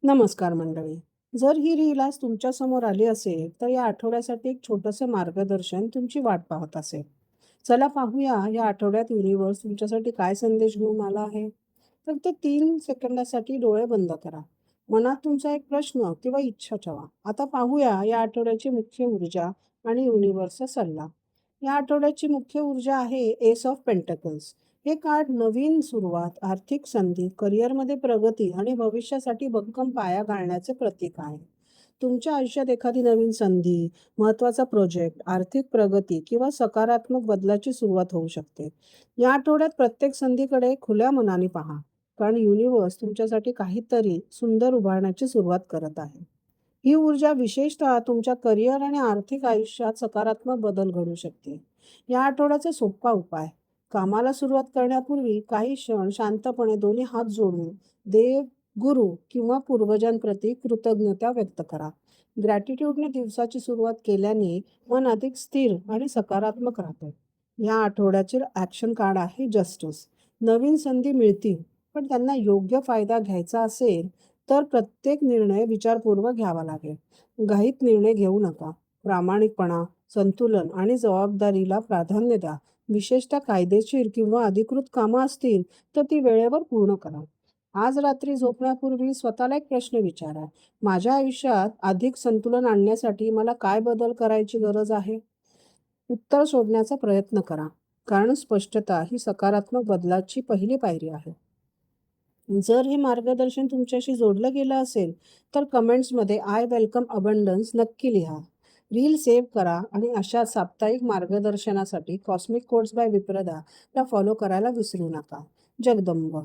नमस्कार मंडळी. जर ही रील आज तुमच्या समोर आली असेल, तर या आठवड्यासाठी एक छोटंसं मार्गदर्शन तुमची वाट पाहत असेल. चला पाहूया या आठवड्यात युनिव्हर्स तुमच्यासाठी काय संदेश घेऊन आला आहे. फक्त 3 सेकंदासाठी डोळे बंद करा. मनात तुमचा एक प्रश्न किंवा इच्छा ठेवा. आता पाहूया या आठवड्याची मुख्य ऊर्जा आणि युनिव्हर्सचा सल्ला. या आठवड्याची मुख्य ऊर्जा आहे एस ऑफ पेंटकल्स. हे कार्ड नवीन सुरुवात, आर्थिक संधी, करिअरमध्ये प्रगती आणि भविष्यासाठी भक्कम पाया घालण्याचे प्रतीक आहे. तुमच्या आयुष्यात एखादी नवीन संधी, महत्त्वाचा प्रोजेक्ट, आर्थिक प्रगती किंवा सकारात्मक बदलाची सुरुवात होऊ शकते. या आठवड्यात प्रत्येक संधीकडे खुल्या मनाने पहा, कारण युनिव्हर्स तुमच्यासाठी काहीतरी सुंदर उभारण्याची सुरुवात करत आहे. ही ऊर्जा विशेषतः तुमच्या करिअर आणि आर्थिक आयुष्यात सकारात्मक बदल घडू शकते. या आठवड्याचा सोपा उपाय: कामाला सुरुवात करण्यापूर्वी काही क्षण शांतपणे दोन्ही हात जोडून देव, गुरु किंवा पूर्वजांप्रती कृतज्ञता व्यक्त करा. ग्रॅटिट्यूडने दिवसाची सुरुवात केल्याने मन अधिक स्थिर आणि सकारात्मक राहते. या आठवड्याचे ॲक्शन कार्ड आहे जस्टिस. नवीन संधी मिळतील, पण त्यांना योग्य फायदा घ्यायचा असेल तर प्रत्येक निर्णय विचारपूर्वक घ्यावा लागेल. घाईत निर्णय घेऊ नका. प्रामाणिकपणा, संतुलन आणि जबाबदारीला प्राधान्य द्या. विशेषतः कायदेशीर किंवा अधिकृत कामं असतील तर ती वेळेवर पूर्ण करा. आज रात्री झोपण्यापूर्वी स्वतःला एक प्रश्न विचारा: माझ्या आयुष्यात अधिक संतुलन आणण्यासाठी मला काय बदल करायची गरज आहे? उत्तर शोधण्याचा प्रयत्न करा, कारण स्पष्टता ही सकारात्मक बदलाची पहिली पायरी आहे. जर हे मार्गदर्शन तुमच्याशी जोडलं गेलं असेल, तर कमेंट्समध्ये "आय वेलकम अबंडन्स" नक्की लिहा. रील सेव्ह करा आणि अशा साप्ताहिक मार्गदर्शनासाठी कॉस्मिक कोड्स बाय विप्रदा ला फॉलो करायला विसरू नका. जगदंब